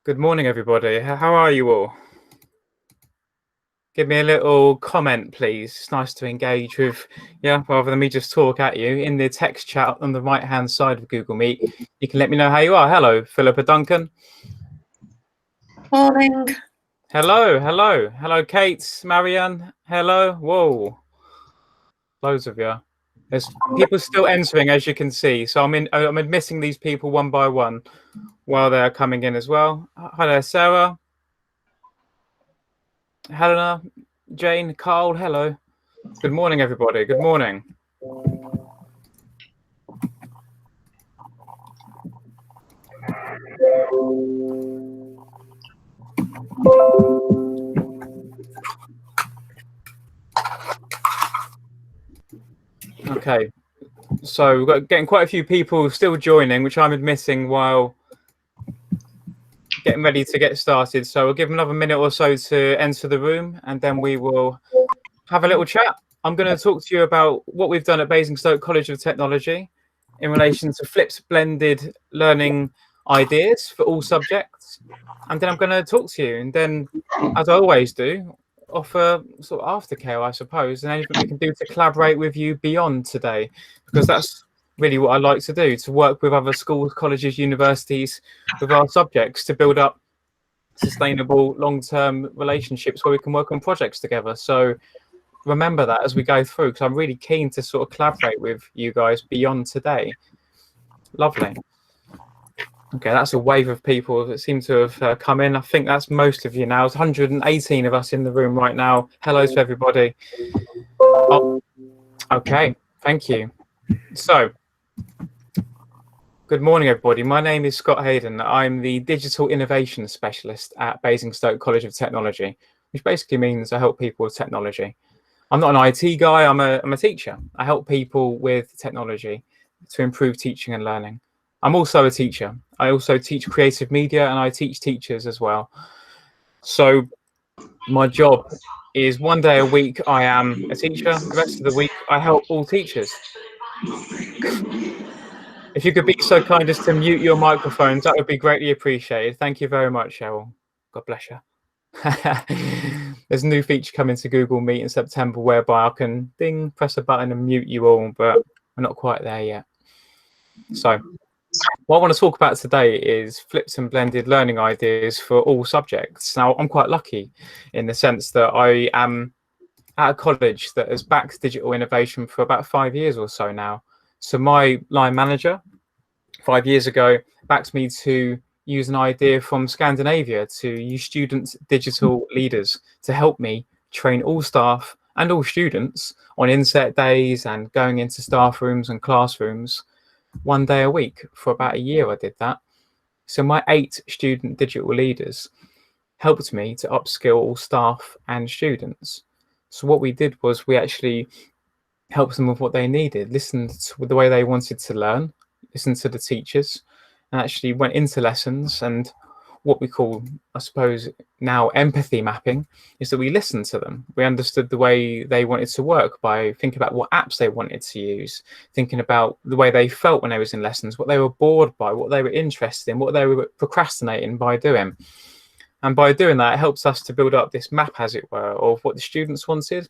Good morning, everybody. How are you all? Give me a little comment, please. It's nice to engage with, rather than me just talk at you. In the text chat on the right-hand side of Google Meet, you can let me know how you are. Hello, Philippa Duncan. Morning. Hello, Kate, Marianne. Hello. Whoa, loads of you. There's people still entering, as you can see. So I'm admitting these people one by one while they're coming in as well. Hi there, Sarah. Helena, Jane, Carl, hello. Good morning, everybody. Good morning. Okay, so we've got getting quite a few people still joining, which I'm admitting while getting ready to get started. So we'll give them another minute or so to enter the room, and then we will have a little chat. I'm going to talk to you about what we've done at Basingstoke College of Technology in relation to flipped blended learning ideas for all subjects. And then I'm going to talk to you, and then, as I always do, offer sort of aftercare, I suppose, and anything we can do to collaborate with you beyond today, because that's really what I like to do, to work with other schools, colleges, universities with our subjects to build up sustainable long-term relationships where we can work on projects together. So remember that as we go through, because I'm really keen to sort of collaborate with you guys beyond today. Lovely. Okay, that's a wave of people that seem to have come in. I think that's most of you now. There's 118 of us in the room right now. Hello to everybody. Oh, okay, thank you. So, good morning, everybody. My name is Scott Hayden. I'm the Digital Innovation Specialist at Basingstoke College of Technology, which basically means I help people with technology. I'm not an IT guy, I'm a teacher. I help people with technology to improve teaching and learning. I'm also a teacher. I also teach creative media and I teach teachers as well. So my job is one day a week I am a teacher, the rest of the week I help all teachers. If you could be so kind as to mute your microphones, that would be greatly appreciated. Thank you very much, Cheryl. God bless you. There's a new feature coming to Google Meet in September whereby I can press a button and mute you all, but we're not quite there yet. So what I want to talk about today is flipped and blended learning ideas for all subjects. Now, I'm quite lucky in the sense that I am at a college that has backed digital innovation for about 5 years or so now. So my line manager 5 years ago backed me to use an idea from Scandinavia to use student digital leaders to help me train all staff and all students on inset days and going into staff rooms and classrooms one day a week. For about a year I did that. So my 8 student digital leaders helped me to upskill all staff and students. So what we did was we actually helped them with what they needed, listened to the way they wanted to learn, listened to the teachers, and actually went into lessons. And what we call, I suppose, now empathy mapping is that we listened to them. We understood the way they wanted to work by thinking about what apps they wanted to use, thinking about the way they felt when they was in lessons, what they were bored by, what they were interested in, what they were procrastinating by doing. And by doing that, it helps us to build up this map, as it were, of what the students wanted,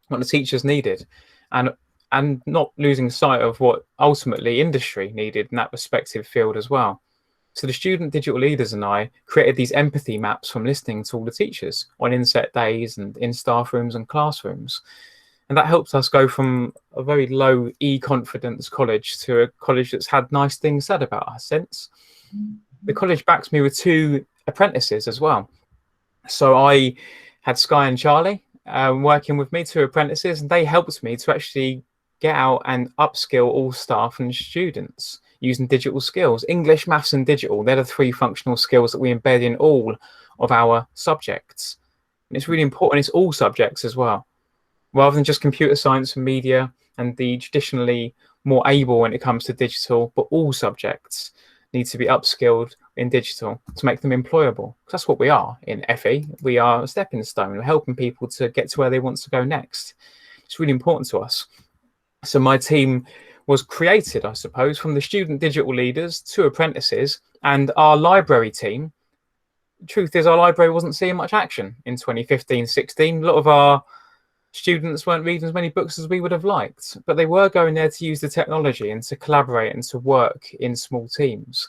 what the teachers needed, and not losing sight of what ultimately industry needed in that respective field as well. So the student digital leaders and I created these empathy maps from listening to all the teachers on inset days and in staff rooms and classrooms. And that helps us go from a very low e-confidence college to a college that's had nice things said about us since. The college backs me with 2 apprentices as well. So I had Sky and Charlie working with me, 2 apprentices, and they helped me to actually get out and upskill all staff and students using digital skills. English, maths and digital, they're the 3 functional skills that we embed in all of our subjects. And it's really important, it's all subjects as well, rather than just computer science and media and the traditionally more able when it comes to digital, but all subjects need to be upskilled in digital to make them employable. That's what we are in FE. We are a stepping stone. We're helping people to get to where they want to go next. It's really important to us. So my team was created, I suppose, from the student digital leaders, 2 apprentices, and our library team truth is our library wasn't seeing much action in 2015-16. A lot of our students weren't reading as many books as we would have liked, but they were going there to use the technology and to collaborate and to work in small teams.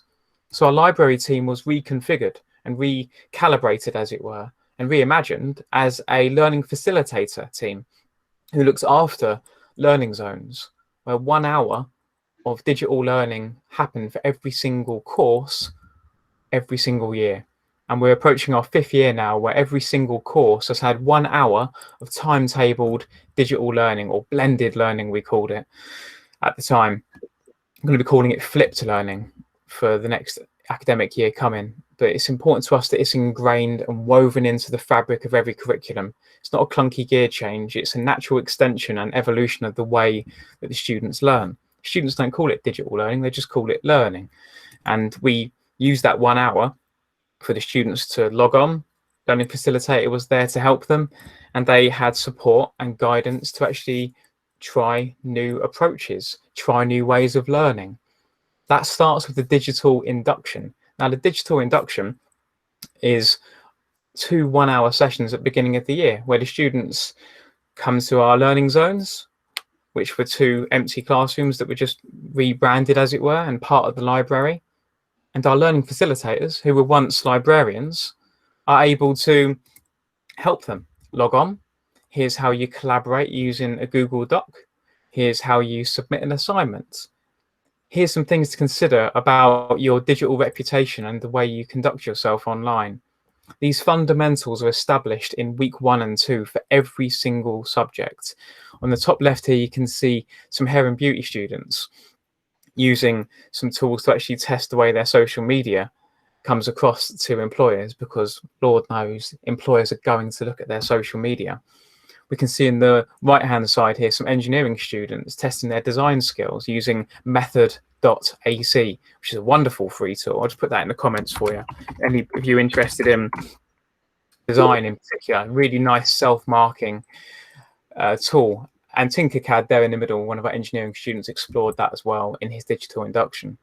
So our library team was reconfigured and recalibrated, as it were, and reimagined as a learning facilitator team who looks after learning zones, where 1 hour of digital learning happened for every single course every single year. And we're approaching our 5th year now, where every single course has had 1 hour of timetabled digital learning, or blended learning, we called it at the time. I'm going to be calling it flipped learning for the next academic year coming. But it's important to us that it's ingrained and woven into the fabric of every curriculum. It's not a clunky gear change. It's a natural extension and evolution of the way that the students learn. Students don't call it digital learning, they just call it learning. And we use that 1 hour for the students to log on. Learning facilitator was there to help them, and they had support and guidance to actually try new approaches, try new ways of learning. That starts with the digital induction. Now, the digital induction is 2 1-hour sessions at the beginning of the year, where the students come to our learning zones, which were 2 empty classrooms that were just rebranded, as it were, and part of the library. And our learning facilitators, who were once librarians, are able to help them log on. Here's how you collaborate using a Google Doc. Here's how you submit an assignment. Here's some things to consider about your digital reputation and the way you conduct yourself online. These fundamentals are established in week 1 and 2 for every single subject. On the top left here, you can see some hair and beauty students using some tools to actually test the way their social media comes across to employers, because Lord knows employers are going to look at their social media. We can see in the right-hand side here some engineering students testing their design skills using method.ac, which is a wonderful free tool. I'll just put that in the comments for you. Any of you interested in design in particular, really nice self-marking tool. And Tinkercad there in the middle, one of our engineering students explored that as well in his digital induction.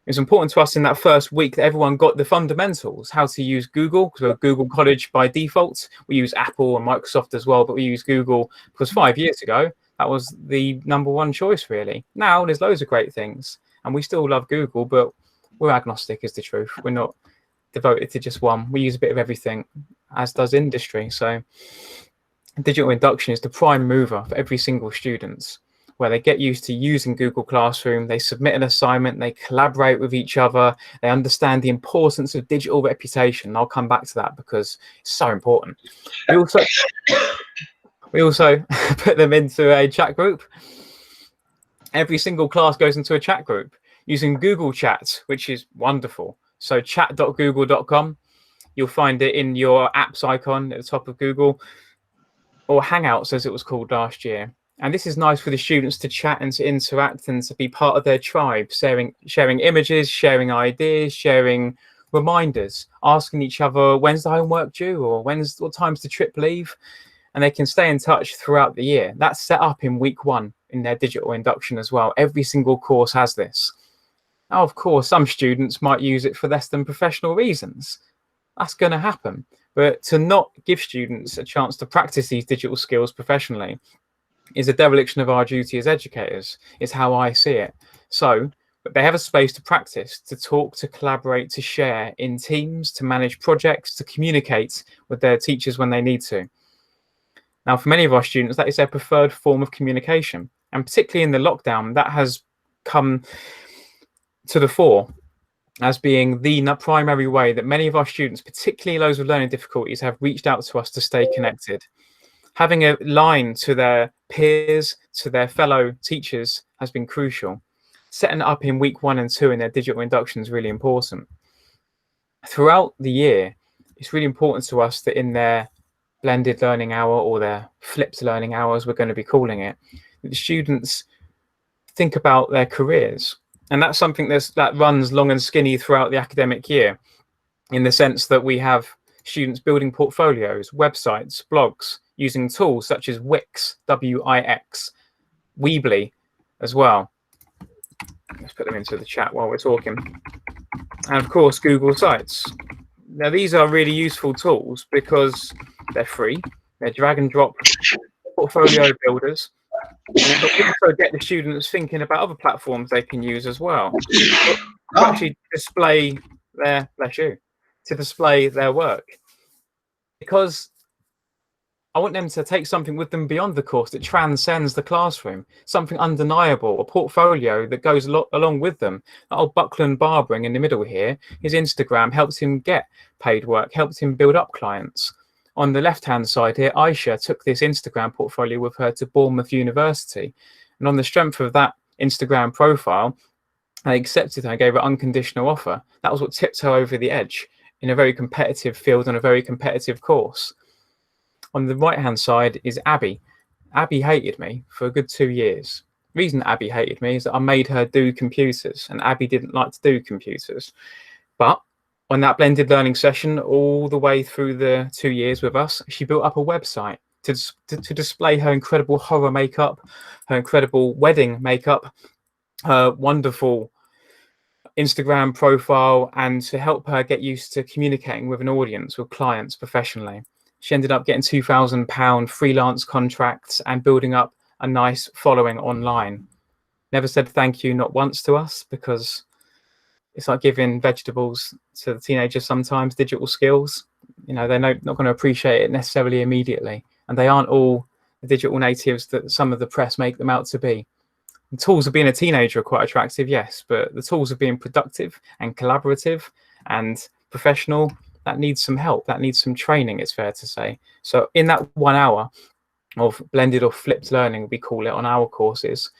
It was important to us in that first week that everyone got the fundamentals, how to use Google, because we're a Google college by default. We use Apple and Microsoft as well, but we use Google because 5 years ago, that was the #1 choice, really. Now there's loads of great things, and we still love Google, but we're agnostic, is the truth. We're not devoted to just one. We use a bit of everything, as does industry. So digital induction is the prime mover for every single student, where they get used to using Google Classroom, they submit an assignment, they collaborate with each other, they understand the importance of digital reputation. I'll come back to that because it's so important. We also put them into a chat group. Every single class goes into a chat group using Google Chat, which is wonderful. So chat.google.com, you'll find it in your apps icon at the top of Google, or Hangouts as it was called last year. And this is nice for the students to chat and to interact and to be part of their tribe, sharing images, sharing ideas, sharing reminders, asking each other, when's the homework due, or what time's the trip leave? And they can stay in touch throughout the year. That's set up in week 1 in their digital induction as well. Every single course has this. Now, of course, some students might use it for less than professional reasons. That's going to happen. But to not give students a chance to practice these digital skills professionally is a dereliction of our duty as educators, is how I see it. So, but they have a space to practice, to talk, to collaborate, to share in teams, to manage projects, to communicate with their teachers when they need to. Now, for many of our students, that is their preferred form of communication. And particularly in the lockdown, that has come to the fore as being the primary way that many of our students, particularly those with learning difficulties, have reached out to us to stay connected. Having a line to their peers, to their fellow teachers has been crucial. Setting it up in week 1 and 2 in their digital induction is really important. Throughout the year, it's really important to us that in their blended learning hour, or their flipped learning hours, we're going to be calling it, that the students think about their careers. And that's something that runs long and skinny throughout the academic year, in the sense that we have students building portfolios, websites, blogs, using tools such as Wix, W-I-X, Weebly as well. Let's put them into the chat while we're talking. And of course, Google Sites. Now, these are really useful tools because they're free. They're drag and drop portfolio builders. But we also get the students thinking about other platforms they can use as well to actually display their, to display their work. Because I want them to take something with them beyond the course that transcends the classroom, something undeniable, a portfolio that goes along with them. That old Buckland Barbering in the middle here, his Instagram helps him get paid work, helps him build up clients. On the left-hand side here, Aisha took this Instagram portfolio with her to Bournemouth University. And on the strength of that Instagram profile, they accepted her and gave her unconditional offer. That was what tipped her over the edge in a very competitive field on a very competitive course. On the right-hand side is Abby. Abby hated me for a good 2 years. The reason Abby hated me is that I made her do computers, and Abby didn't like to do computers. But on that blended learning session, all the way through the 2 years with us, she built up a website to display her incredible horror makeup, her incredible wedding makeup, her wonderful Instagram profile, and to help her get used to communicating with an audience, with clients professionally. She ended up getting £2,000 freelance contracts and building up a nice following online. Never said thank you, not once, to us, because it's like giving vegetables to the teenagers sometimes, digital skills. You know, they're not going to appreciate it necessarily immediately. And they aren't all the digital natives that some of the press make them out to be. The tools of being a teenager are quite attractive, yes, but the tools of being productive and collaborative and professional, that needs some help, that needs some training, it's fair to say. So in that 1 hour of blended or flipped learning, we call it on our courses,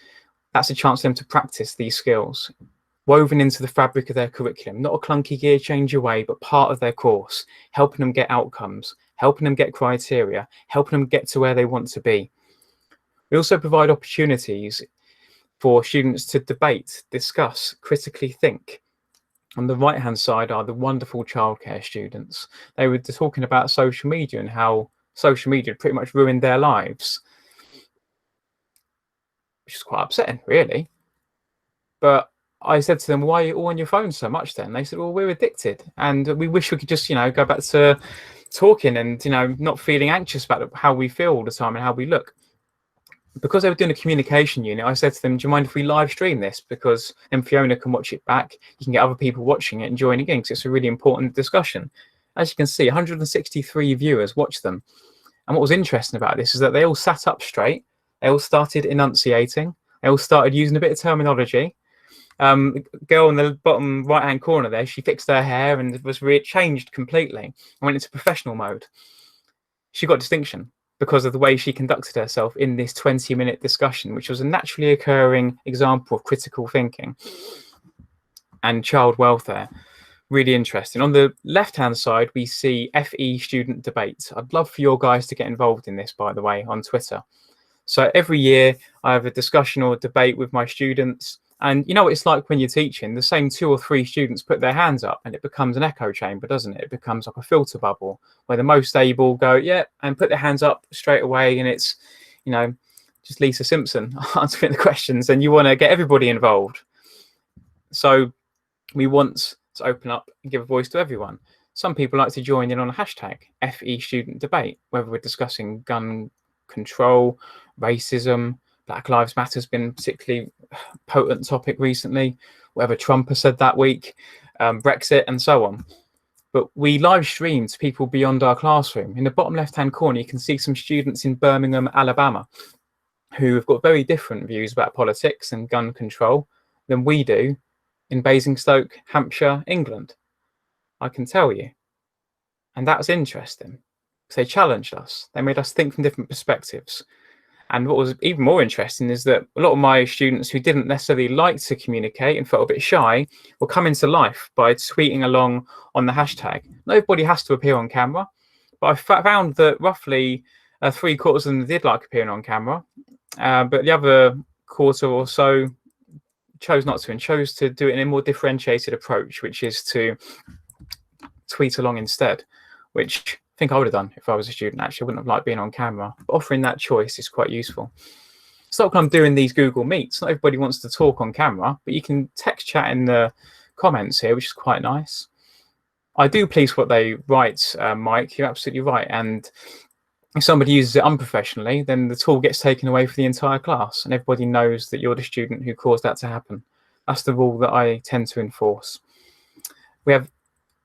that's a chance for them to practice these skills, woven into the fabric of their curriculum, not a clunky gear change away, but part of their course, helping them get outcomes, helping them get criteria, helping them get to where they want to be. We also provide opportunities for students to debate, discuss, critically think. On the right-hand side are the wonderful childcare students. They were talking about social media and how social media pretty much ruined their lives, which is quite upsetting, really. But I said to them, why are you all on your phone so much then? They said, well, we're addicted and we wish we could just, you know, go back to talking and, you know, not feeling anxious about how we feel all the time and how we look. Because they were doing a communication unit, I said to them, do you mind if we live stream this? Because then Fiona can watch it back. You can get other people watching it and joining in because it's a really important discussion. As you can see, 163 viewers watched them. And what was interesting about this is that they all sat up straight. They all started enunciating. They all started using a bit of terminology. The girl in the bottom right-hand corner there, she fixed her hair and was changed completely and went into professional mode. She got distinction because of the way she conducted herself in this 20-minute discussion, which was a naturally occurring example of critical thinking and child welfare. Really interesting. On the left-hand side, we see FE student debate. I'd love for your guys to get involved in this, by the way, on Twitter. So every year I have a discussion or a debate with my students. And you know what it's like when you're teaching, the same 2 or 3 students put their hands up and it becomes an echo chamber, doesn't it? It becomes like a filter bubble where the most able go, yeah, and put their hands up straight away. And it's, you know, just Lisa Simpson answering the questions and you want to get everybody involved. So we want to open up and give a voice to everyone. Some people like to join in on a hashtag, FE student debate, whether we're discussing gun control, racism, Black Lives Matter has been a particularly potent topic recently, whatever Trump has said that week, Brexit and so on. But we live stream to people beyond our classroom. In the bottom left-hand corner, you can see some students in Birmingham, Alabama, who have got very different views about politics and gun control than we do in Basingstoke, Hampshire, England. I can tell you. And that's interesting. They challenged us. They made us think from different perspectives. And what was even more interesting is that a lot of my students who didn't necessarily like to communicate and felt a bit shy were coming to life by tweeting along on the hashtag. Nobody has to appear on camera, but I found that roughly 3/4 of them did like appearing on camera, but the other quarter or so chose not to and chose to do it in a more differentiated approach, which is to tweet along instead, which I think I would have done if I was a student. Actually, I wouldn't have liked being on camera. But offering that choice is quite useful. So I'm doing these Google Meets. Not everybody wants to talk on camera, but you can text chat in the comments here, which is quite nice. I do police what they write, Mike. You're absolutely right. And if somebody uses it unprofessionally, then the tool gets taken away for the entire class, and everybody knows that you're the student who caused that to happen. That's the rule that I tend to enforce. We have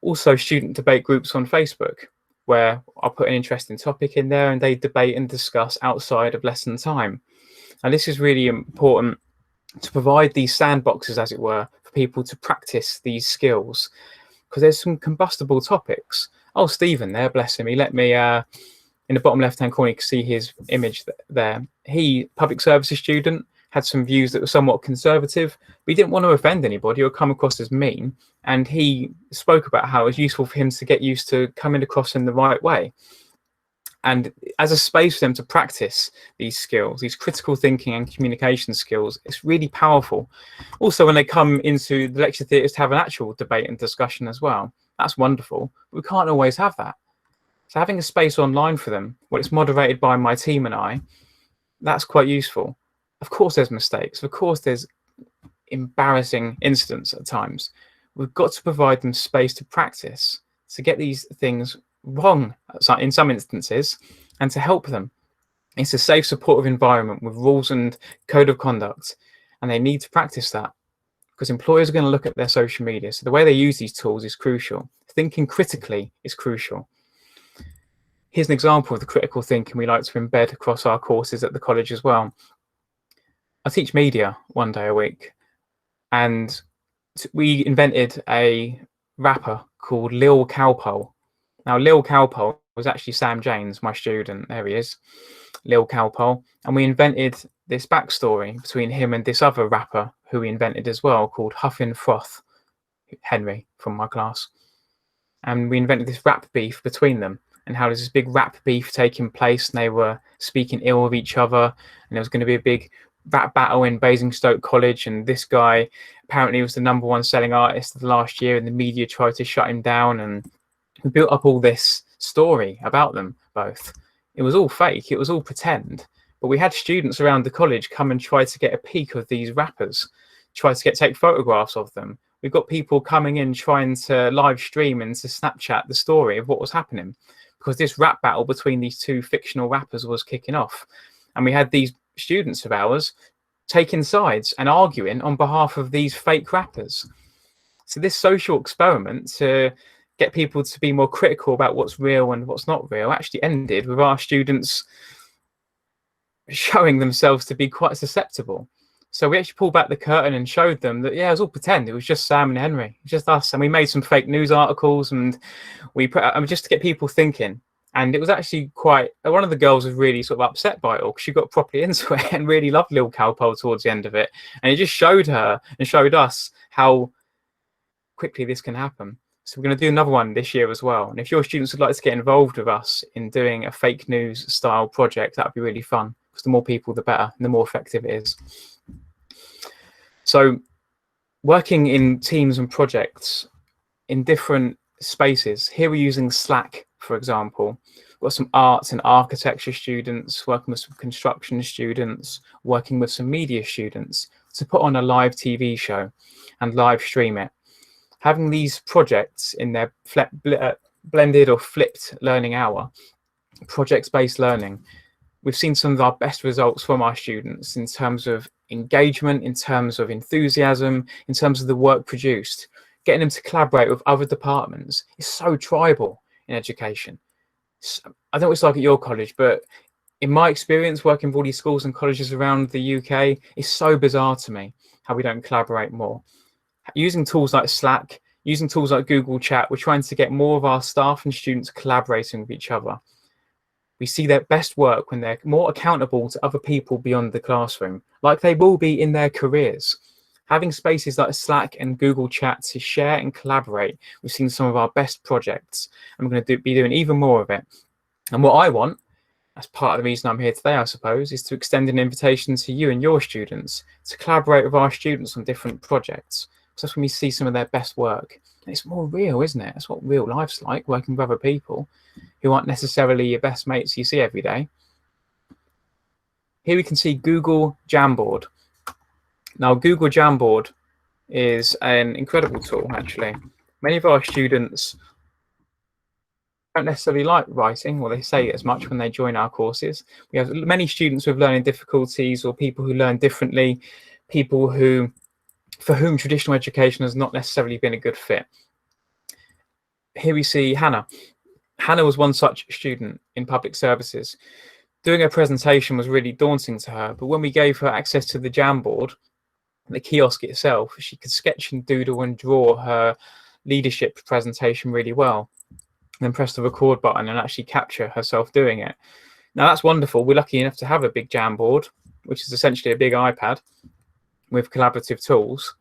also student debate groups on Facebook, where I'll put an interesting topic in there and they debate and discuss outside of lesson time. And this is really important to provide these sandboxes, as it were, for people to practice these skills, because there's some combustible topics. Oh, Stephen there, bless him. He let me, in the bottom left-hand corner, you can see his image there. He, public services student, had some views that were somewhat conservative, but he didn't want to offend anybody or come across as mean. And he spoke about how it was useful for him to get used to coming across in the right way. And as a space for them to practice these skills, these critical thinking and communication skills, it's really powerful. Also, when they come into the lecture theatres to have an actual debate and discussion as well, that's wonderful. But we can't always have that. So having a space online for them, where it's moderated by my team and I, that's quite useful. Of course, there's mistakes. Of course, there's embarrassing incidents at times. We've got to provide them space to practice, to get these things wrong in some instances, and to help them. It's a safe, supportive environment with rules and code of conduct, and they need to practice that, because employers are going to look at their social media. So the way they use these tools is crucial. Thinking critically is crucial. Here's an example of the critical thinking we like to embed across our courses at the college as well. I teach media one day a week, and we invented a rapper called Lil Cowpole. Now, Lil Cowpole was actually Sam James, my student. There he is, Lil Cowpole. And we invented this backstory between him and this other rapper who we invented as well, called Huffin' Froth, Henry, from my class. And we invented this rap beef between them, and how there's this big rap beef taking place, and they were speaking ill of each other, and there was going to be a big rap battle in Basingstoke College, and this guy apparently was the #1 selling artist of the last year, and the media tried to shut him down, and we built up all this story about them both. It was all fake, it was all pretend, but we had students around the college come and try to get a peek of these rappers, try to take photographs of them. We've got people coming in trying to live stream and to Snapchat the story of what was happening, because this rap battle between these two fictional rappers was kicking off. And we had these students of ours taking sides and arguing on behalf of these fake rappers. So this social experiment to get people to be more critical about what's real and what's not real actually ended with our students showing themselves to be quite susceptible. So we actually pulled back the curtain and showed them that, yeah, it was all pretend. It was just Sam and Henry, just us. And we made some fake news articles, and we put just to get people thinking. And it was actually quite, one of the girls was really sort of upset by it all, because she got properly into it and really loved Lil Cowpole towards the end of it. And it just showed her and showed us how quickly this can happen. So we're going to do another one this year as well. And if your students would like to get involved with us in doing a fake news style project, that would be really fun, because the more people, the better, and the more effective it is. So working in teams and projects in different spaces. Here we're using Slack, for example. We've got some arts and architecture students, working with some construction students, working with some media students to put on a live TV show and live stream it. Having these projects in their blended or flipped learning hour, project-based learning, we've seen some of our best results from our students in terms of engagement, in terms of enthusiasm, in terms of the work produced. Getting them to collaborate with other departments is so tribal in education. I don't know what it's like at your college, but in my experience working with all these schools and colleges around the UK, it's so bizarre to me how we don't collaborate more. Using tools like Slack, using tools like Google Chat, we're trying to get more of our staff and students collaborating with each other. We see their best work when they're more accountable to other people beyond the classroom, like they will be in their careers. Having spaces like Slack and Google Chat to share and collaborate, we've seen some of our best projects, and we're going to be doing even more of it. And what I want, as part of the reason I'm here today, I suppose, is to extend an invitation to you and your students to collaborate with our students on different projects. So that's when we see some of their best work. And it's more real, isn't it? That's what real life's like, working with other people who aren't necessarily your best mates you see every day. Here we can see Google Jamboard. Now, Google Jamboard is an incredible tool, actually. Many of our students don't necessarily like writing, or they say as much when they join our courses. We have many students with learning difficulties, or people who learn differently, people for whom traditional education has not necessarily been a good fit. Here we see Hannah. Hannah was one such student in public services. Doing a presentation was really daunting to her, but when we gave her access to the Jamboard, the kiosk itself, she could sketch and doodle and draw her leadership presentation really well, and then press the record button and actually capture herself doing it. Now that's wonderful. We're lucky enough to have a big Jamboard, which is essentially a big iPad with collaborative tools,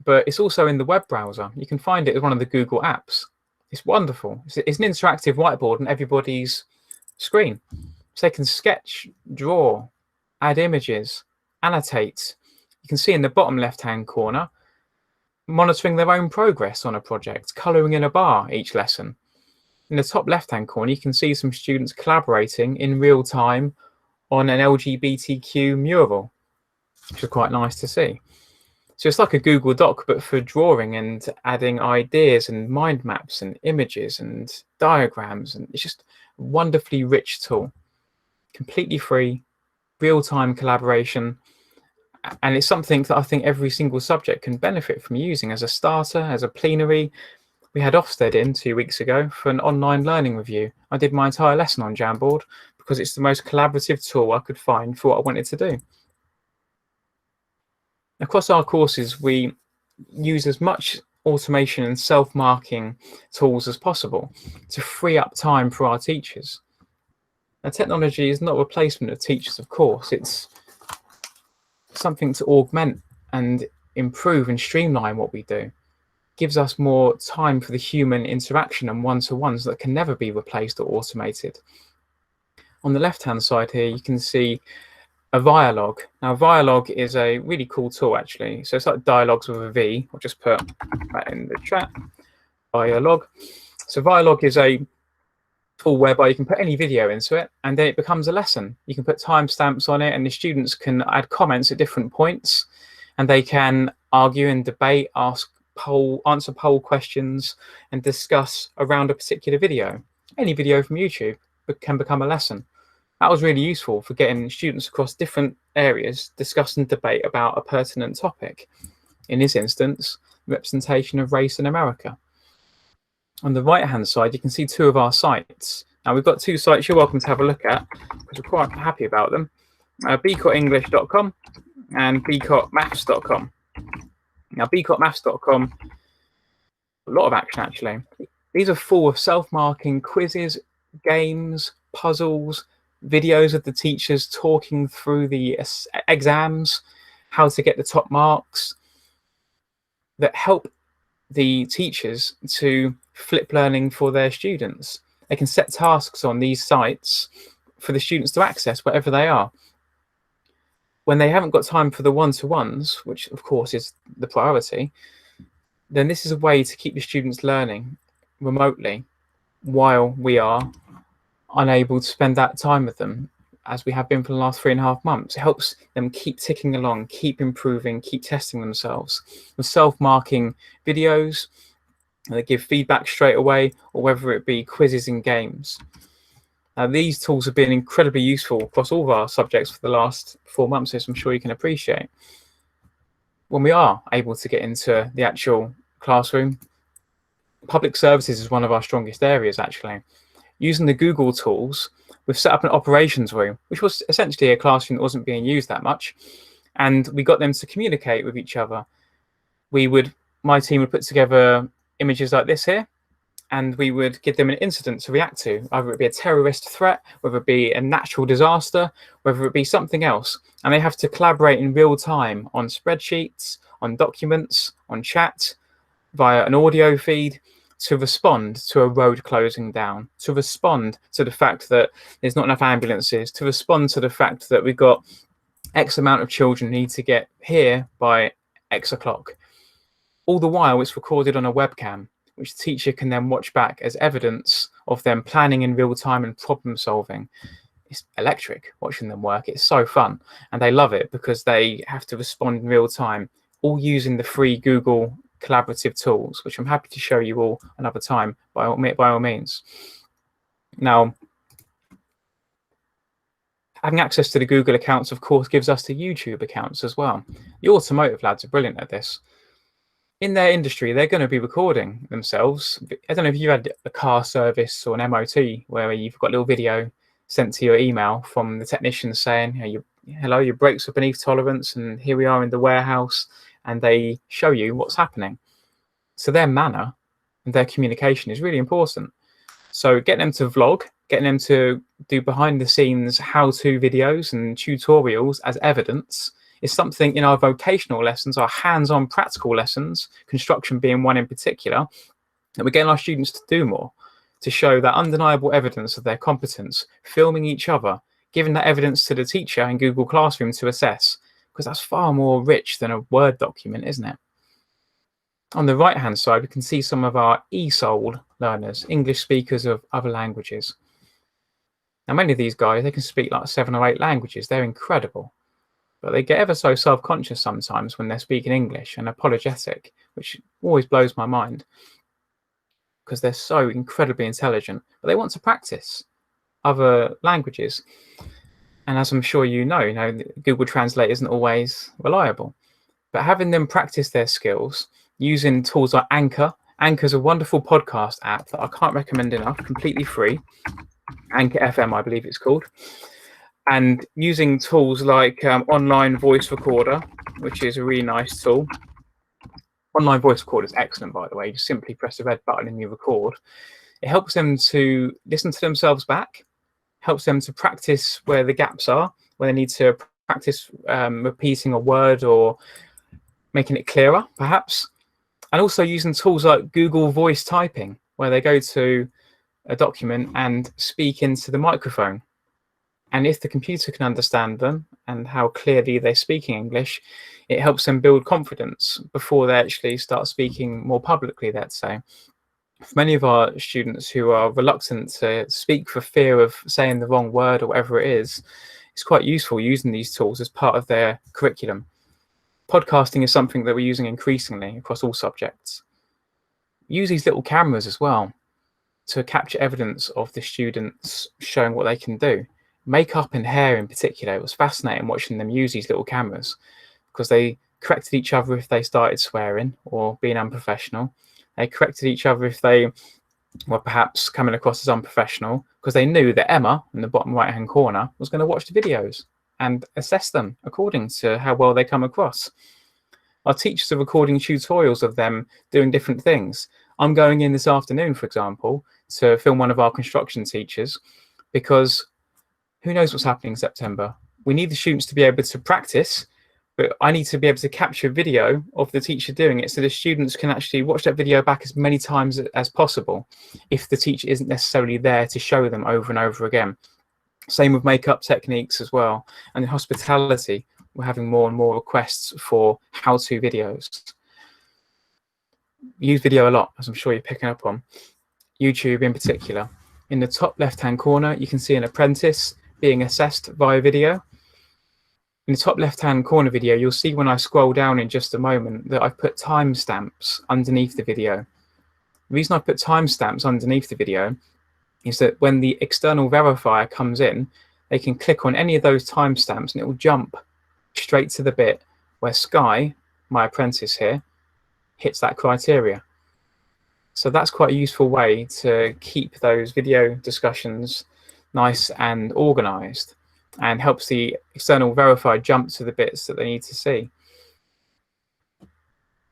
but it's also in the web browser. You can find it as one of the Google apps. It's wonderful. It's an interactive whiteboard on everybody's screen. So they can sketch, draw, add images, annotate. You can see in the bottom left-hand corner, monitoring their own progress on a project, colouring in a bar each lesson. In the top left-hand corner, you can see some students collaborating in real time on an LGBTQ mural, which is quite nice to see. So it's like a Google Doc, but for drawing and adding ideas and mind maps and images and diagrams. And it's just a wonderfully rich tool, completely free, real-time collaboration. And it's something that I think every single subject can benefit from using as a starter, as a plenary. We had Ofsted in 2 weeks ago for an online learning review. I did my entire lesson on Jamboard because it's the most collaborative tool I could find for what I wanted to do. Across our courses, we use as much automation and self-marking tools as possible to free up time for our teachers. Now, technology is not a replacement of teachers, of course. It's something to augment and improve and streamline what we do. It gives us more time for the human interaction and one-to-ones that can never be replaced or automated. On the left-hand side here, you can see a Vialog. Now, Vialog is a really cool tool, actually. So it's like dialogues with a V. I'll just put that in the chat. Vialog. So Vialog is a tool whereby you can put any video into it, and then it becomes a lesson. You can put timestamps on it, and the students can add comments at different points, and they can argue and debate, answer poll questions, and discuss around a particular video. Any video from YouTube can become a lesson. That was really useful for getting students across different areas discuss and debate about a pertinent topic. In this instance, representation of race in America. On the right-hand side, you can see 2 of our sites. Now, we've got 2 sites you're welcome to have a look at because we're quite happy about them. bcotenglish.com and bcotmaths.com. Now, bcotmaths.com, a lot of action, actually. These are full of self-marking quizzes, games, puzzles, videos of the teachers talking through the exams, how to get the top marks, that help the teachers to flip learning for their students. They can set tasks on these sites for the students to access wherever they are. When they haven't got time for the one-to-ones, which of course is the priority, then this is a way to keep the students learning remotely while we are unable to spend that time with them, as we have been for the last 3.5 months. It helps them keep ticking along, keep improving, keep testing themselves with self-marking videos, and they give feedback straight away, or whether it be quizzes and games. Now, these tools have been incredibly useful across all of our subjects for the last 4 months, as I'm sure you can appreciate. When we are able to get into the actual classroom, public services is one of our strongest areas, actually. Using the Google tools, we've set up an operations room, which was essentially a classroom that wasn't being used that much. And we got them to communicate with each other. My team would put together images like this here, and we would give them an incident to react to, either it be a terrorist threat, whether it be a natural disaster, whether it be something else. And they have to collaborate in real time on spreadsheets, on documents, on chat, via an audio feed, to respond to a road closing down, to respond to the fact that there's not enough ambulances, to respond to the fact that we've got X amount of children who need to get here by X o'clock. All the while, it's recorded on a webcam, which the teacher can then watch back as evidence of them planning in real time and problem solving. It's electric watching them work. It's so fun. And they love it because they have to respond in real time, all using the free Google collaborative tools, which I'm happy to show you all another time by all means. Now, having access to the Google accounts, of course, gives us the YouTube accounts as well. The automotive lads are brilliant at this. In their industry, they're going to be recording themselves. I don't know if you had a car service or an MOT where you've got a little video sent to your email from the technician saying, hello, your brakes are beneath tolerance, and here we are in the warehouse, and they show you what's happening. So their manner and their communication is really important. So getting them to vlog, getting them to do behind the scenes how-to videos and tutorials as evidence is something in our vocational lessons, our hands-on practical lessons, construction being one in particular, that we're getting our students to do more, to show that undeniable evidence of their competence, filming each other, giving that evidence to the teacher in Google Classroom to assess, because that's far more rich than a Word document, isn't it? On the right-hand side, we can see some of our ESOL learners, English speakers of other languages. Now, many of these guys, they can speak like 7 or 8 languages. They're incredible. But they get ever so self-conscious sometimes when they're speaking English and apologetic, which always blows my mind because they're so incredibly intelligent. But they want to practice other languages. And as I'm sure you know, Google Translate isn't always reliable. But having them practice their skills using tools like Anchor. Anchor's a wonderful podcast app that I can't recommend enough, completely free. Anchor FM, I believe it's called. And using tools like Online Voice Recorder, which is a really nice tool. Online Voice Recorder is excellent, by the way. You just simply press the red button and you record. It helps them to listen to themselves back, helps them to practice where the gaps are, where they need to practice repeating a word or making it clearer, perhaps. And also using tools like Google Voice Typing, where they go to a document and speak into the microphone. And if the computer can understand them and how clearly they're speaking English, it helps them build confidence before they actually start speaking more publicly, let's say. For many of our students who are reluctant to speak for fear of saying the wrong word or whatever it is, it's quite useful using these tools as part of their curriculum. Podcasting is something that we're using increasingly across all subjects. Use these little cameras as well to capture evidence of the students showing what they can do. Makeup and hair in particular, it was fascinating watching them use these little cameras because they corrected each other if they started swearing or being unprofessional. They corrected each other if they were perhaps coming across as unprofessional because they knew that Emma in the bottom right-hand corner was going to watch the videos and assess them according to how well they come across. Our teachers are recording tutorials of them doing different things. I'm going in this afternoon, for example, to film one of our construction teachers because who knows what's happening in September? We need the students to be able to practice, but I need to be able to capture video of the teacher doing it so the students can actually watch that video back as many times as possible if the teacher isn't necessarily there to show them over and over again. Same with makeup techniques as well. And in hospitality, we're having more and more requests for how-to videos. Use video a lot, as I'm sure you're picking up on. YouTube in particular. In the top left-hand corner, you can see an apprentice being assessed via video. In the top left-hand corner video, you'll see when I scroll down in just a moment that I've put timestamps underneath the video. The reason I put timestamps underneath the video is that when the external verifier comes in, they can click on any of those timestamps and it will jump straight to the bit where Sky, my apprentice here, hits that criteria. So that's quite a useful way to keep those video discussions nice and organized and helps the external verifier jump to the bits that they need to see.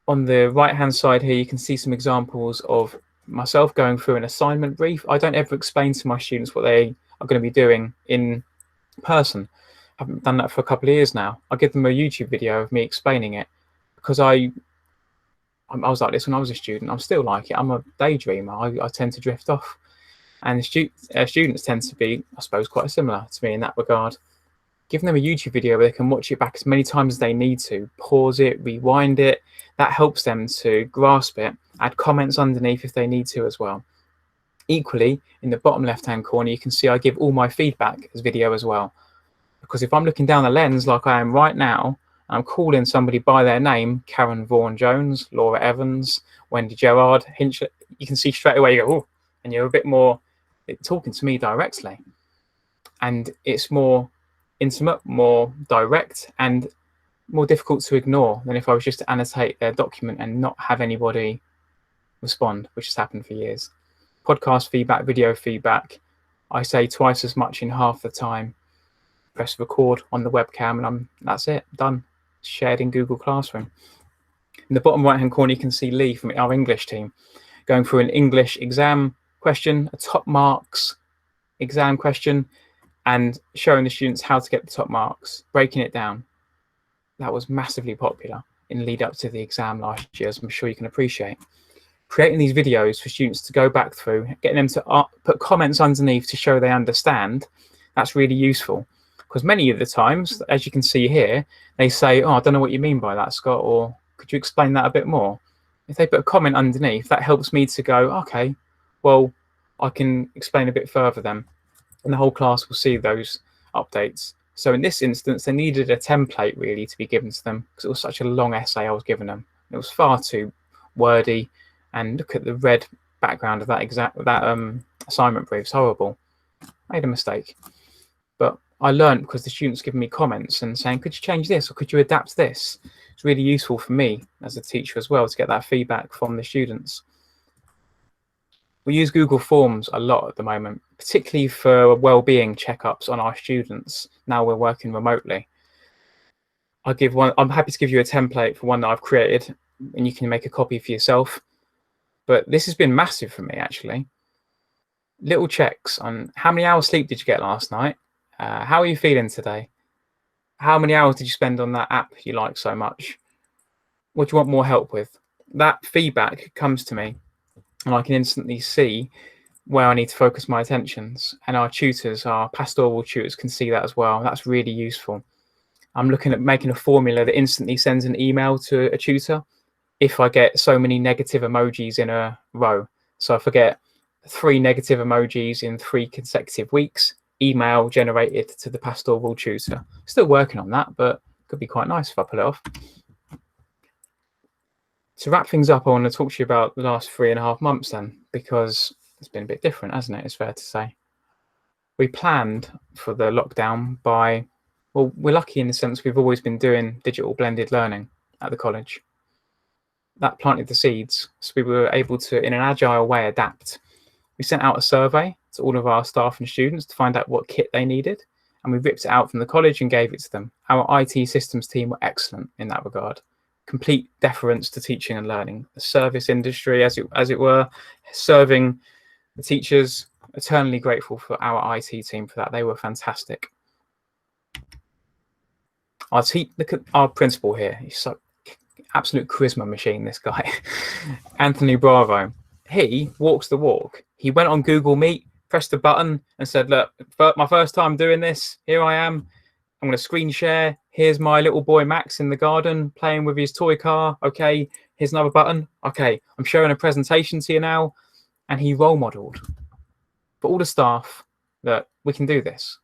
On the right-hand side here, you can see some examples of myself going through an assignment brief. I don't ever explain to my students what they are going to be doing in person. I haven't done that for a couple of years now. I give them a YouTube video of me explaining it because I was like this when I was a student. I'm still like it. I'm a daydreamer. I tend to drift off. And students tend to be, I suppose, quite similar to me in that regard. Giving them a YouTube video where they can watch it back as many times as they need to, pause it, rewind it. That helps them to grasp it, add comments underneath if they need to as well. Equally, in the bottom left-hand corner, you can see I give all my feedback as video as well. Because if I'm looking down the lens like I am right now, I'm calling somebody by their name, Karen Vaughan-Jones, Laura Evans, Wendy Gerard, Hinch, you can see straight away, you go, oh, and you're a bit more talking to me directly. And it's more intimate, more direct, and more difficult to ignore than if I was just to annotate their document and not have anybody respond, which has happened for years. Podcast feedback, video feedback, I say twice as much in half the time. Press record on the webcam and that's it, done. Shared in Google Classroom. In the bottom right hand corner, you can see Lee from our English team going through an English exam question, a top marks exam question, and showing the students how to get the top marks, breaking it down. That was massively popular in lead up to the exam last year, as I'm sure you can appreciate. Creating these videos for students to go back through, getting them to put comments underneath to show they understand, that's really useful. Because many of the times, as you can see here, they say, oh, I don't know what you mean by that, Scott, or could you explain that a bit more? If they put a comment underneath, that helps me to go, okay, well, I can explain a bit further then. And the whole class will see those updates. So in this instance, they needed a template really to be given to them because it was such a long essay I was giving them. It was far too wordy, and look at the red background of that assignment brief. It's horrible. Made a mistake. But I learned because the students giving me comments and saying, could you change this or could you adapt this? It's really useful for me as a teacher as well to get that feedback from the students. We use Google Forms a lot at the moment, particularly for well-being checkups on our students. Now we're working remotely. I'm happy to give you a template for one that I've created, and you can make a copy for yourself. But this has been massive for me, actually. Little checks on how many hours sleep did you get last night? How are you feeling today? How many hours did you spend on that app you like so much? What do you want more help with? That feedback comes to me, and I can instantly see where I need to focus my attentions. And our tutors, our pastoral tutors, can see that as well. That's really useful. I'm looking at making a formula that instantly sends an email to a tutor if I get so many negative emojis in a row. So if I get 3 negative emojis in 3 consecutive weeks, email generated to the pastoral tutor. Still working on that, but could be quite nice if I pull it off. To wrap things up, I want to talk to you about the last 3.5 months then, because it's been a bit different, hasn't it? It's fair to say. We planned for the lockdown by, well, we're lucky in the sense we've always been doing digital blended learning at the college. That planted the seeds, so we were able to, in an agile way, adapt. We sent out a survey to all of our staff and students to find out what kit they needed, and we ripped it out from the college and gave it to them. Our IT systems team were excellent in that regard. Complete deference to teaching and learning. The service industry, as it were, serving the teachers. Eternally grateful for our IT team for that. They were fantastic. Look at our principal here. He's so absolute charisma machine, this guy. Anthony Bravo. He walks the walk. He went on Google Meet, pressed a button and said, look, my first time doing this, here I am. I'm going to screen share. Here's my little boy Max in the garden playing with his toy car. Okay, here's another button. Okay, I'm showing a presentation to you now. And he role modeled for all the staff that we can do this.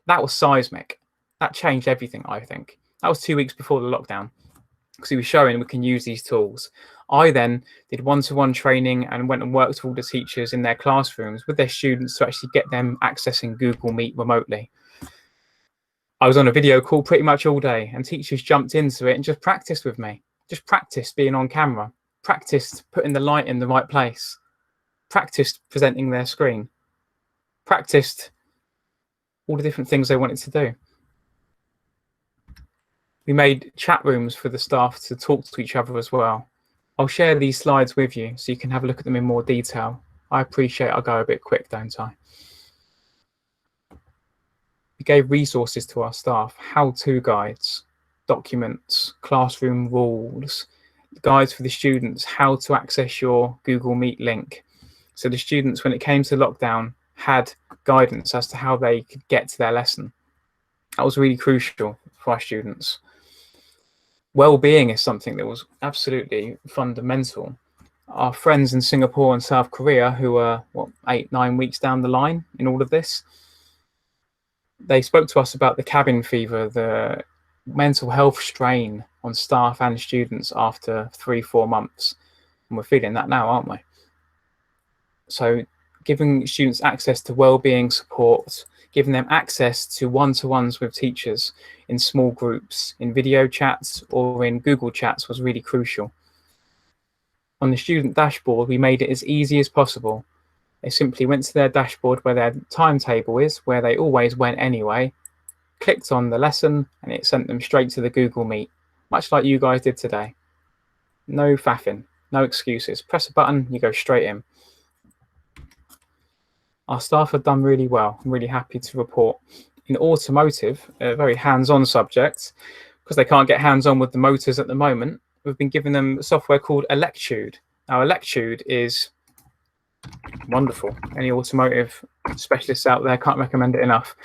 That was seismic. That changed everything, I think. That was 2 weeks before the lockdown, because he was showing we can use these tools. I then did one-to-one training and went and worked with all the teachers in their classrooms with their students to actually get them accessing Google Meet remotely. I was on a video call pretty much all day, and teachers jumped into it and just practiced with me. Just practiced being on camera, practiced putting the light in the right place, practiced presenting their screen, practiced all the different things they wanted to do. We made chat rooms for the staff to talk to each other as well. I'll share these slides with you so you can have a look at them in more detail. I appreciate I go a bit quick, don't I? We gave resources to our staff, how-to guides, documents, classroom rules, guides for the students, how to access your Google Meet link. So the students, when it came to lockdown, had guidance as to how they could get to their lesson. That was really crucial for our students. Well-being is something that was absolutely fundamental. Our friends in Singapore and South Korea, who are 8-9 weeks down the line in all of this, they spoke to us about the cabin fever, the mental health strain on staff and students after 3-4 months. And we're feeling that now, aren't we? So giving students access to wellbeing support, giving them access to one-to-ones with teachers in small groups, in video chats or in Google chats was really crucial. On the student dashboard, we made it as easy as possible. They simply went to their dashboard where their timetable is, where they always went anyway, clicked on the lesson, and it sent them straight to the Google Meet, much like you guys did today. No faffing, no excuses. Press a button, you go straight in. Our staff have done really well. I'm really happy to report. In automotive, a very hands-on subject, because they can't get hands-on with the motors at the moment, we've been giving them software called Electude. Now, Electude is wonderful. Any automotive specialists out there, can't recommend it enough.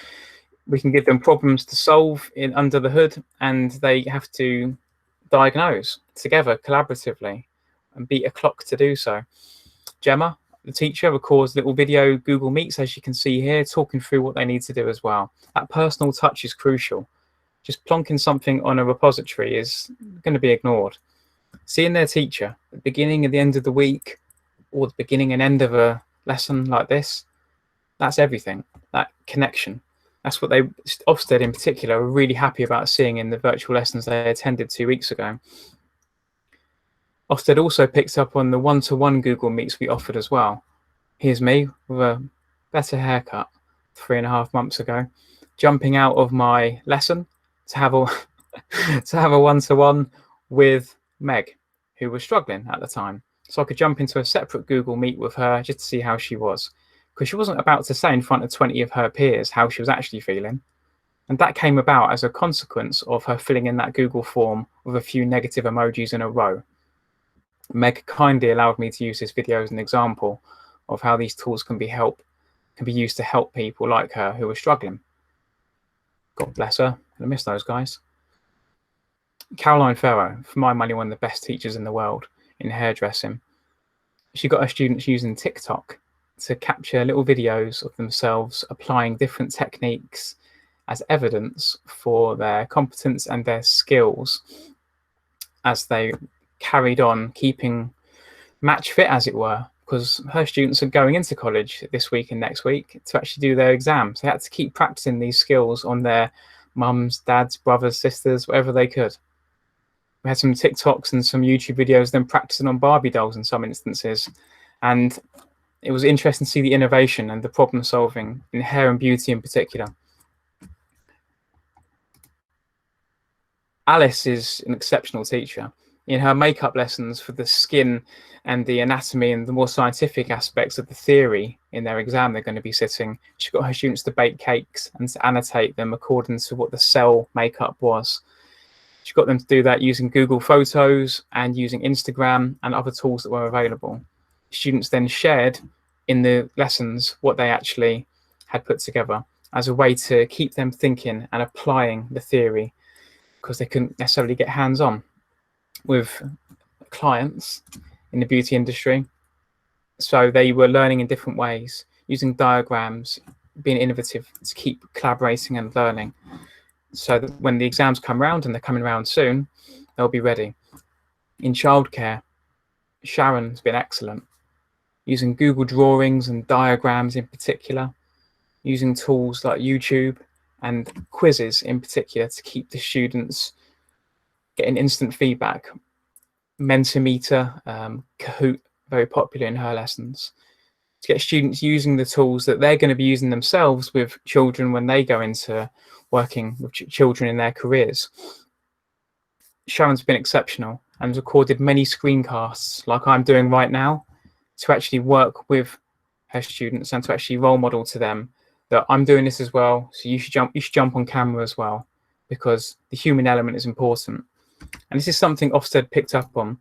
We can give them problems to solve under the hood, and they have to diagnose together collaboratively and beat a clock to do so. Gemma, the teacher, records little video Google Meets, as you can see here, talking through what they need to do as well. That personal touch is crucial. Just plonking something on a repository is going to be ignored. Seeing their teacher at the beginning and the end of the week, or the beginning and end of a lesson like this, that's everything, that connection. That's what Ofsted in particular were really happy about seeing in the virtual lessons they attended 2 weeks ago. Ofsted also picked up on the one-to-one Google Meets we offered as well. Here's me with a better haircut 3.5 months ago, jumping out of my lesson to have a one-to-one with Meg, who was struggling at the time. So I could jump into a separate Google Meet with her just to see how she was, because she wasn't about to say in front of 20 of her peers how she was actually feeling. And that came about as a consequence of her filling in that Google form with a few negative emojis in a row. Meg kindly allowed me to use this video as an example of how these tools can be used to help people like her who are struggling. God bless her. I miss those guys. Caroline Farrow, for my money, one of the best teachers in the world in hairdressing. She got her students using TikTok to capture little videos of themselves applying different techniques as evidence for their competence and their skills as they carried on keeping match fit, as it were, because her students are going into college this week and next week to actually do their exams. They had to keep practicing these skills on their mums, dads, brothers, sisters, whatever they could. We had some TikToks and some YouTube videos, then practicing on Barbie dolls in some instances. And it was interesting to see the innovation and the problem solving in hair and beauty in particular. Alice is an exceptional teacher. In her makeup lessons for the skin and the anatomy and the more scientific aspects of the theory in their exam they're going to be sitting, she got her students to bake cakes and to annotate them according to what the cell makeup was. She got them to do that using Google Photos and using Instagram and other tools that were available. Students then shared in the lessons what they actually had put together as a way to keep them thinking and applying the theory, because they couldn't necessarily get hands-on with clients in the beauty industry. So they were learning in different ways, using diagrams, being innovative to keep collaborating and learning. So that when the exams come round, and they're coming around soon, they'll be ready. In childcare, Sharon's been excellent, using Google drawings and diagrams in particular, using tools like YouTube and quizzes in particular to keep the students getting instant feedback. Mentimeter, Kahoot, very popular in her lessons, to get students using the tools that they're going to be using themselves with children when they go into working with children in their careers. Sharon's been exceptional and recorded many screencasts like I'm doing right now to actually work with her students and to actually role model to them that I'm doing this as well, so you should jump on camera as well, because the human element is important. And this is something Ofsted picked up on.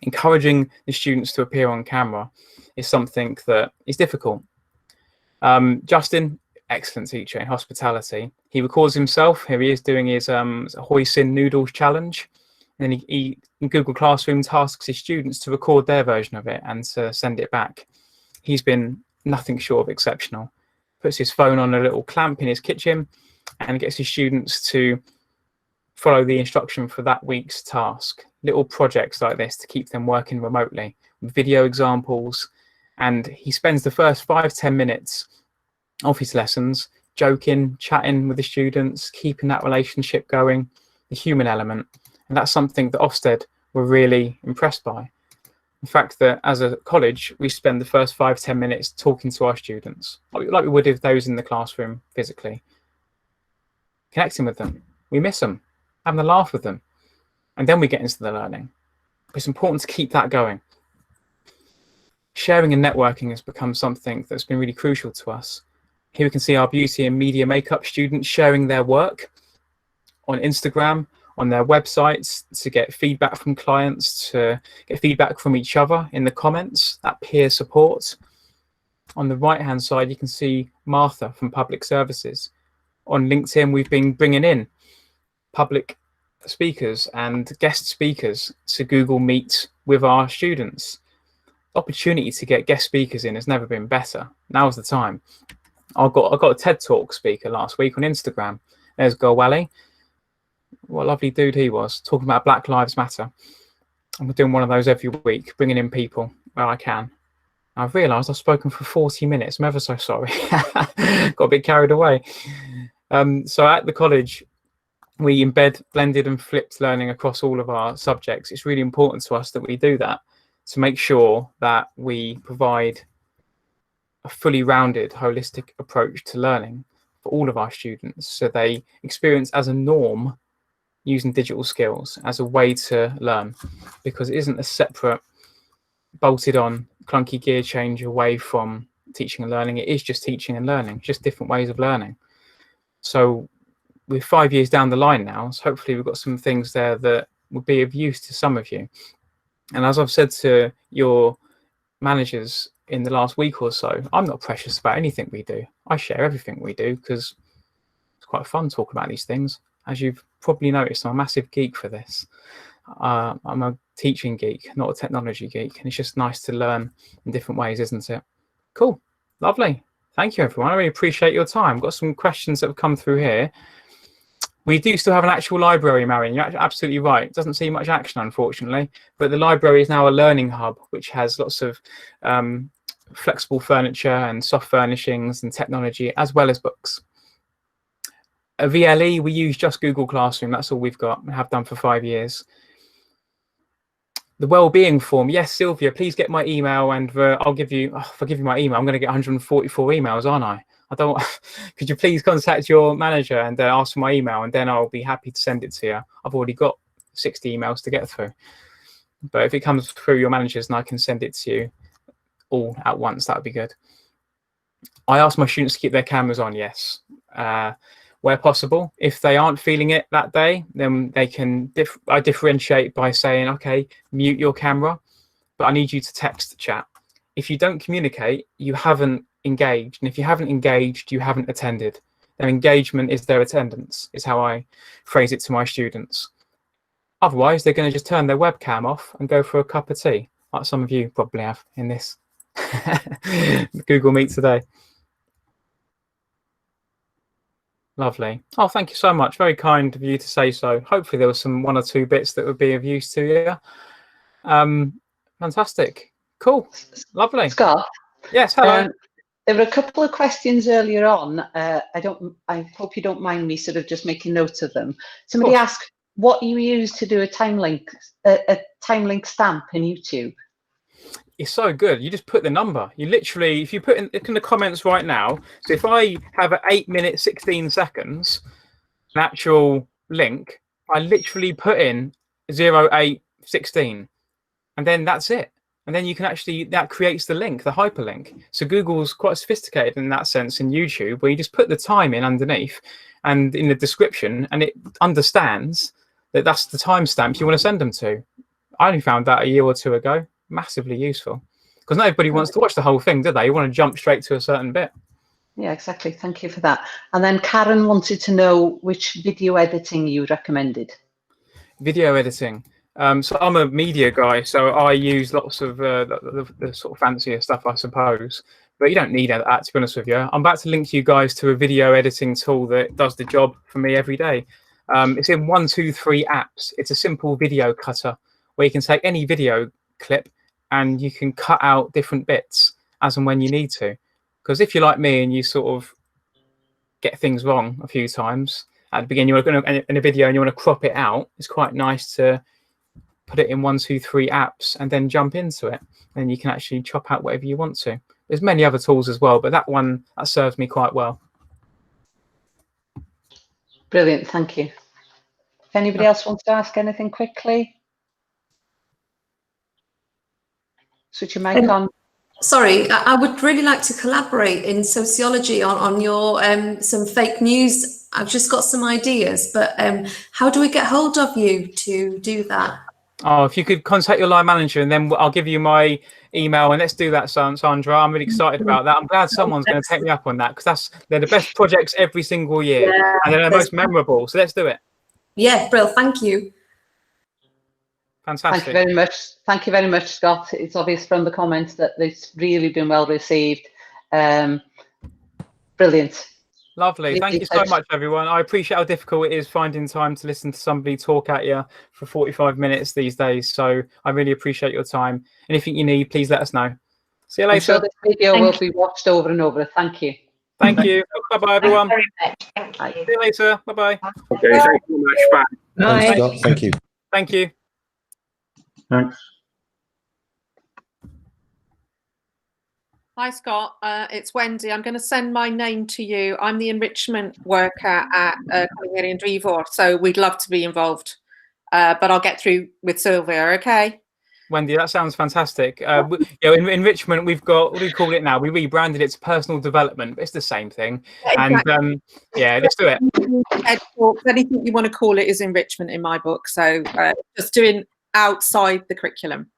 Encouraging the students to appear on camera is something that is difficult. Justin, excellent teacher in hospitality. He records himself. Here he is doing his hoisin noodles challenge. And then he in Google Classroom tasks his students to record their version of it and to send it back. He's been nothing short of exceptional. Puts his phone on a little clamp in his kitchen and gets his students to follow the instruction for that week's task. Little projects like this to keep them working remotely, with video examples And he spends the first 5-10 minutes of his lessons joking, chatting with the students, keeping that relationship going, the human element. And that's something that Ofsted were really impressed by. The fact that as a college, we spend the first 5-10 minutes talking to our students, like we would if those in the classroom physically, connecting with them. We miss them, having a laugh with them, and then we get into the learning. But it's important to keep that going. Sharing and networking has become something that's been really crucial to us. Here we can see our beauty and media makeup students sharing their work on Instagram, on their websites, to get feedback from clients, to get feedback from each other in the comments, that peer support. On the right-hand side, you can see Martha from Public Services. On LinkedIn, we've been bringing in public speakers and guest speakers to Google Meet with our students. Opportunity to get guest speakers in has never been better. Now's the time. I got a TED Talk speaker last week on Instagram. There's Gowally. What a lovely dude he was, talking about Black Lives Matter. And we're doing one of those every week, bringing in people where I can. I've realised I've spoken for 40 minutes. I'm ever so sorry. Got a bit carried away. So at the college, we embed blended and flipped learning across all of our subjects. It's really important to us that we do that, to make sure that we provide a fully rounded, holistic approach to learning for all of our students, so they experience as a norm using digital skills as a way to learn, because it isn't a separate, bolted on, clunky gear change away from teaching and learning. It is just teaching and learning, just different ways of learning. So we're 5 years down the line now, so hopefully we've got some things there that would be of use to some of you. And as I've said to your managers in the last week or so, I'm not precious about anything we do. I share everything we do because it's quite fun talking about these things. As you've probably noticed, I'm a massive geek for this. I'm a teaching geek, not a technology geek, and it's just nice to learn in different ways, isn't it? Cool, lovely. Thank you, everyone. I really appreciate your time. Got some questions that have come through here. We do still have an actual library, Marion. You're absolutely right. It doesn't see much action, unfortunately, but the library is now a learning hub, which has lots of flexible furniture and soft furnishings and technology, as well as books. A VLE, we use just Google Classroom. That's all we've got and have done for 5 years. The wellbeing form. Yes, Sylvia, please get my email, and I'll give you, if I give you my email, I'm going to get 144 emails, aren't I? I don't. Could you please contact your manager and ask for my email, and then I'll be happy to send it to you. I've already got 60 emails to get through, but if it comes through your managers and I can send it to you all at once, that would be good. I ask my students to keep their cameras on. Yes, where possible. If they aren't feeling it that day, then they can I differentiate by saying, okay, mute your camera, but I need you to text the chat. If you don't communicate, you haven't engaged, and if you haven't engaged, you haven't attended. Their engagement is their attendance, is how I phrase it to my students. Otherwise, they're going to just turn their webcam off and go for a cup of tea, like some of you probably have in this Google Meet today. Lovely. Oh, thank you so much. Very kind of you to say so. Hopefully there was some 1 or 2 bits that would be of use to you. Fantastic. Cool. Lovely. Scott. Yes, hello. There were a couple of questions earlier on. I hope you don't mind me sort of just making notes of them. Somebody asked what you use to do a time link stamp in YouTube. It's so good. You just put the number. You literally, if you put in the comments right now, so if I have an 8 minute 16 seconds, an actual link, I literally put in 0816, and then that's it. And then you can actually, that creates the link, the hyperlink. So Google's quite sophisticated in that sense in YouTube, where you just put the time in underneath and in the description, and it understands that that's the timestamp you want to send them to. I only found that a year or 2 ago. Massively useful, because not everybody wants to watch the whole thing, do they? You want to jump straight to a certain bit. Yeah, exactly. Thank you for that. And then Karen wanted to know which video editing you recommended. Video editing. So I'm a media guy, so I use lots of the sort of fancier stuff, I suppose. But you don't need that, to be honest with you. I'm about to link you guys to a video editing tool that does the job for me every day. It's in 123 apps. It's a simple video cutter where you can take any video clip and you can cut out different bits as and when you need to. Because if you're like me and you sort of get things wrong a few times at the beginning, you're going to in a video and you want to crop it out, it's quite nice to put it in 1, 2, 3 apps and then jump into it. And you can actually chop out whatever you want to. There's many other tools as well, but that one, that serves me quite well. Brilliant, thank you. If anybody else wants to ask anything quickly, switch your mic on. Sorry, I would really like to collaborate in sociology on your some fake news. I've just got some ideas, but how do we get hold of you to do that? Oh, if you could contact your line manager, and then I'll give you my email, and let's do that, Sandra. I'm really excited about that. I'm glad someone's going to take me up on that, because they're the best projects every single year, and they're the most memorable. So let's do it. Yeah, Brill, thank you. Fantastic. Thank you very much. Thank you very much, Scott. It's obvious from the comments that it's really been well received. Brilliant. Lovely. Thank you so much, everyone. I appreciate how difficult it is finding time to listen to somebody talk at you for 45 minutes these days. So I really appreciate your time. Anything you need, please let us know. See you later. I'm sure this video will be watched over and over. Thank you. Thank you. Bye-bye, everyone. Bye. See you later. Bye-bye. Okay, thank you very much. Bye. Thanks, Scott. Thank you. Thank you. Thanks. Hi, Scott. It's Wendy. I'm going to send my name to you. I'm the enrichment worker at Coleg Meiron Dwyfor, so we'd love to be involved. But I'll get through with Sylvia, okay? Wendy, that sounds fantastic. In enrichment, we've got, what do we call it now? We rebranded it to personal development, but it's the same thing. Exactly. And yeah, let's do it. Anything you want to call it is enrichment in my book. So just doing outside the curriculum.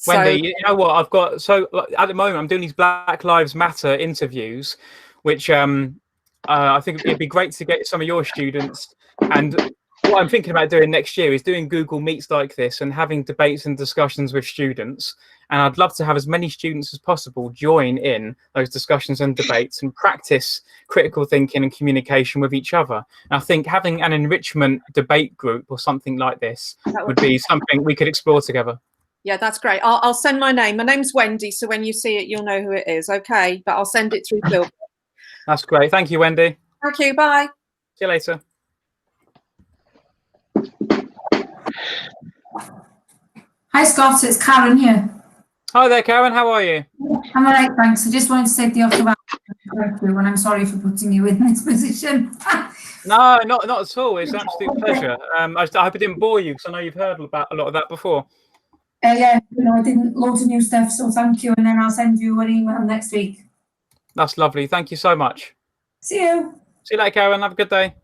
Wendy, you know what? I've got, so at the moment, I'm doing these Black Lives Matter interviews, which I think it'd be great to get some of your students. And what I'm thinking about doing next year is doing Google Meets like this and having debates and discussions with students. And I'd love to have as many students as possible join in those discussions and debates and practice critical thinking and communication with each other. And I think having an enrichment debate group or something like this would be something we could explore together. Yeah, that's great. I'll send my name. My name's Wendy, so when you see it, you'll know who it is. Okay, but I'll send it through Phil. That's great. Thank you, Wendy. Thank you. Bye. See you later. Hi, Scott. It's Karen here. Hi there, Karen. How are you? I'm all right, thanks. I just wanted to take the opportunity and I'm sorry for putting you in this position. No, not at all. It's an absolute pleasure. I hope it didn't bore you, because I know you've heard about a lot of that before. Yeah, I did loads of new stuff, so thank you. And then I'll send you an email next week. That's lovely. Thank you so much. See you. See you later, Karen. Have a good day.